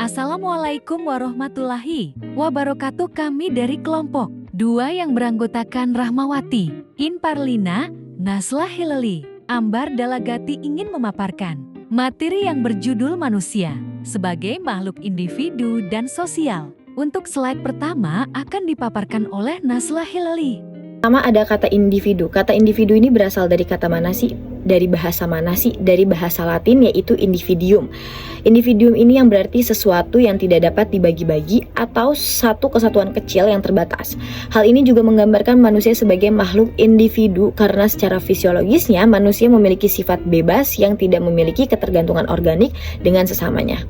Assalamualaikum warahmatullahi wabarakatuh. Kami dari kelompok 2 yang beranggotakan Rahmawati, Inparlina, Nasla Hilali, Ambar Dalagati ingin memaparkan materi yang berjudul manusia sebagai makhluk individu dan sosial. Untuk slide pertama akan dipaparkan oleh Nasla Hilali. Pertama ada kata individu. Kata individu ini berasal dari kata mana sih? Dari bahasa mana sih? Dari bahasa Latin yaitu individuum. Individuum ini yang berarti sesuatu yang tidak dapat dibagi-bagi atau satu kesatuan kecil yang terbatas. Hal ini juga menggambarkan manusia sebagai makhluk individu karena secara fisiologisnya manusia memiliki sifat bebas yang tidak memiliki ketergantungan organik dengan sesamanya.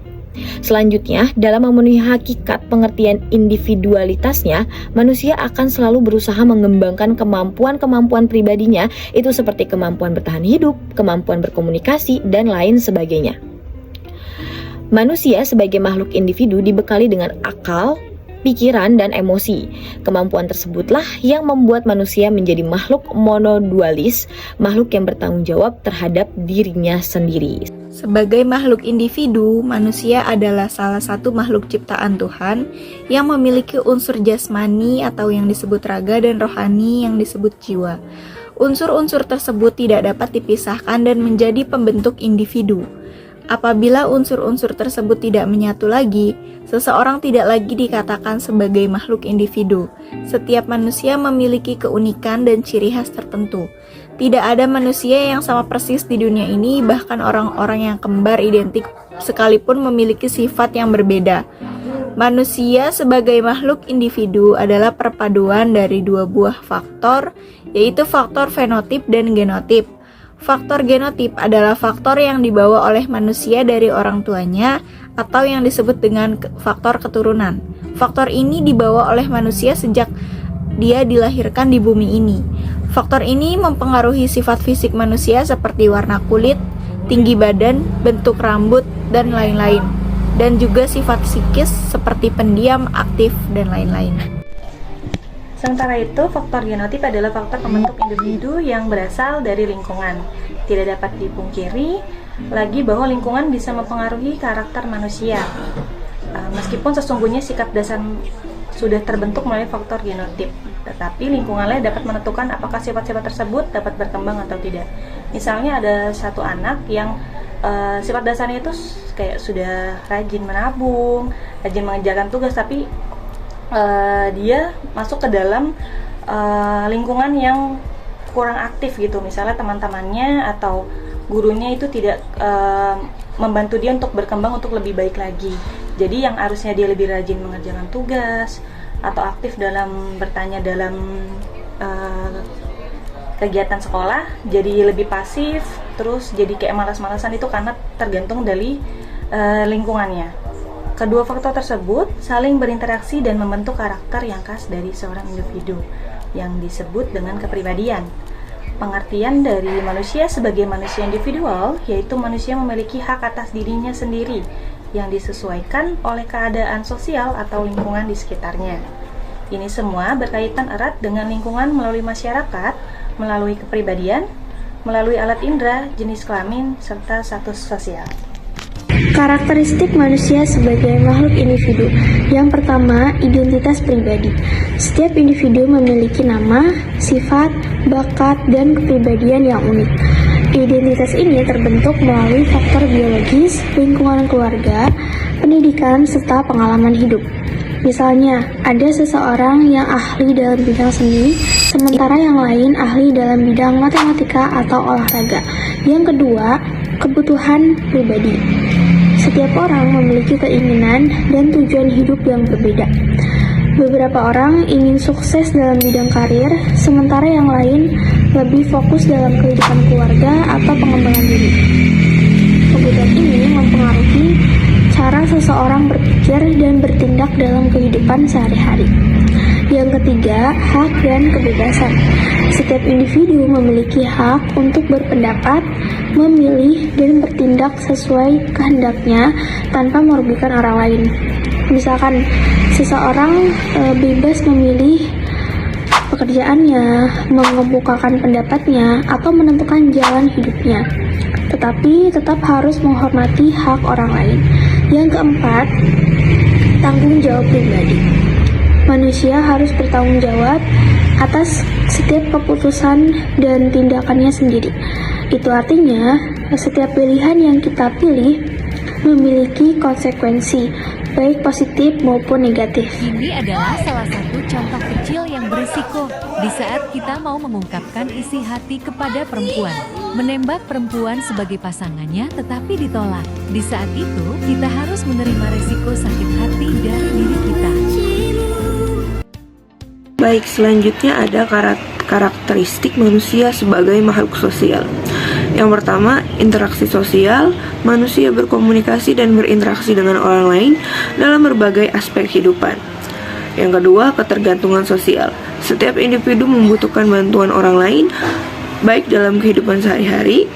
Selanjutnya, dalam memenuhi hakikat pengertian individualitasnya, manusia akan selalu berusaha mengembangkan kemampuan-kemampuan pribadinya, itu seperti kemampuan bertahan hidup, kemampuan berkomunikasi, dan lain sebagainya. Manusia sebagai makhluk individu dibekali dengan akal, pikiran, dan emosi. Kemampuan tersebutlah yang membuat manusia menjadi makhluk monodualis, makhluk yang bertanggung jawab terhadap dirinya sendiri. Sebagai makhluk individu, manusia adalah salah satu makhluk ciptaan Tuhan yang memiliki unsur jasmani atau yang disebut raga dan rohani yang disebut jiwa. Unsur-unsur tersebut tidak dapat dipisahkan dan menjadi pembentuk individu. Apabila unsur-unsur tersebut tidak menyatu lagi, seseorang tidak lagi dikatakan sebagai makhluk individu. Setiap manusia memiliki keunikan dan ciri khas tertentu. Tidak ada manusia yang sama persis di dunia ini, bahkan orang-orang yang kembar identik sekalipun memiliki sifat yang berbeda. Manusia sebagai makhluk individu adalah perpaduan dari 2 buah faktor, yaitu faktor fenotip dan genotip. Faktor genotip adalah faktor yang dibawa oleh manusia dari orang tuanya atau yang disebut dengan faktor keturunan. Faktor ini dibawa oleh manusia sejak dia dilahirkan di bumi ini. Faktor ini mempengaruhi sifat fisik manusia seperti warna kulit, tinggi badan, bentuk rambut, dan lain-lain. Dan juga sifat psikis seperti pendiam, aktif, dan lain-lain. Sementara itu, faktor genotip adalah faktor pembentuk individu yang berasal dari lingkungan. Tidak dapat dipungkiri lagi bahwa lingkungan bisa mempengaruhi karakter manusia. Meskipun sesungguhnya sikap dasar sudah terbentuk melalui faktor genotip, tetapi lingkungannya dapat menentukan apakah sifat-sifat tersebut dapat berkembang atau tidak. Misalnya ada satu anak yang sifat dasarnya itu kayak sudah rajin menabung, rajin mengerjakan tugas, tapi dia masuk ke dalam lingkungan yang kurang aktif gitu, misalnya teman-temannya atau gurunya itu tidak membantu dia untuk berkembang untuk lebih baik lagi. Jadi yang harusnya dia lebih rajin mengerjakan tugas atau aktif dalam bertanya dalam kegiatan sekolah, jadi lebih pasif, terus jadi kayak malas-malasan, itu karena tergantung dari lingkungannya. Kedua faktor tersebut saling berinteraksi dan membentuk karakter yang khas dari seorang individu yang disebut dengan kepribadian. Pengertian dari manusia sebagai manusia individual yaitu manusia memiliki hak atas dirinya sendiri yang disesuaikan oleh keadaan sosial atau lingkungan di sekitarnya. Ini semua berkaitan erat dengan lingkungan melalui masyarakat, melalui kepribadian, melalui alat indera, jenis kelamin, serta status sosial. Karakteristik manusia sebagai makhluk individu. Yang pertama, identitas pribadi. Setiap individu memiliki nama, sifat, bakat, dan kepribadian yang unik. Identitas ini terbentuk melalui faktor biologis, lingkungan keluarga, pendidikan, serta pengalaman hidup. Misalnya, ada seseorang yang ahli dalam bidang seni, sementara yang lain ahli dalam bidang matematika atau olahraga. Yang kedua, kebutuhan pribadi. Setiap orang memiliki keinginan dan tujuan hidup yang berbeda. Beberapa orang ingin sukses dalam bidang karir, sementara yang lain lebih fokus dalam kehidupan keluarga atau pengembangan diri. Kebutuhan ini mempengaruhi cara seseorang berpikir dan bertindak dalam kehidupan sehari-hari. Yang ketiga, hak dan kebebasan. Setiap individu memiliki hak untuk berpendapat, memilih, dan bertindak sesuai kehendaknya tanpa merugikan orang lain. Misalkan, seseorang bebas memilih pekerjaannya, mengemukakan pendapatnya, atau menentukan jalan hidupnya. Tetapi tetap harus menghormati hak orang lain. Yang keempat, tanggung jawab pribadi. Manusia harus bertanggung jawab atas setiap keputusan dan tindakannya sendiri. Itu artinya, setiap pilihan yang kita pilih memiliki konsekuensi, baik positif maupun negatif. Ini adalah salah satu contoh kecil yang berisiko di saat kita mau mengungkapkan isi hati kepada perempuan. Menembak perempuan sebagai pasangannya tetapi ditolak. Di saat itu, kita harus menerima resiko sakit hati dari diri kita. Baik, selanjutnya ada karakteristik manusia sebagai makhluk sosial. Yang pertama, interaksi sosial. Manusia berkomunikasi dan berinteraksi dengan orang lain dalam berbagai aspek kehidupan. Yang kedua, ketergantungan sosial. Setiap individu membutuhkan bantuan orang lain, baik dalam kehidupan sehari-hari,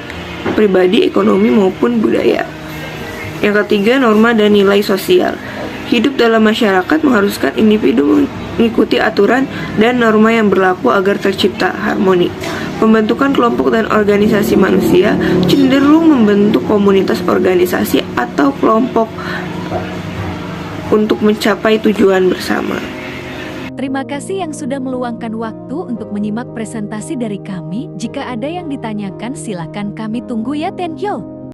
pribadi, ekonomi, maupun budaya. Yang ketiga, norma dan nilai sosial. Hidup dalam masyarakat mengharuskan individu mengikuti aturan dan norma yang berlaku agar tercipta harmoni. Pembentukan kelompok dan organisasi manusia cenderung membentuk komunitas organisasi atau kelompok untuk mencapai tujuan bersama. Terima kasih yang sudah meluangkan waktu untuk menyimak presentasi dari kami. Jika ada yang ditanyakan, silakan kami tunggu ya. Thank you.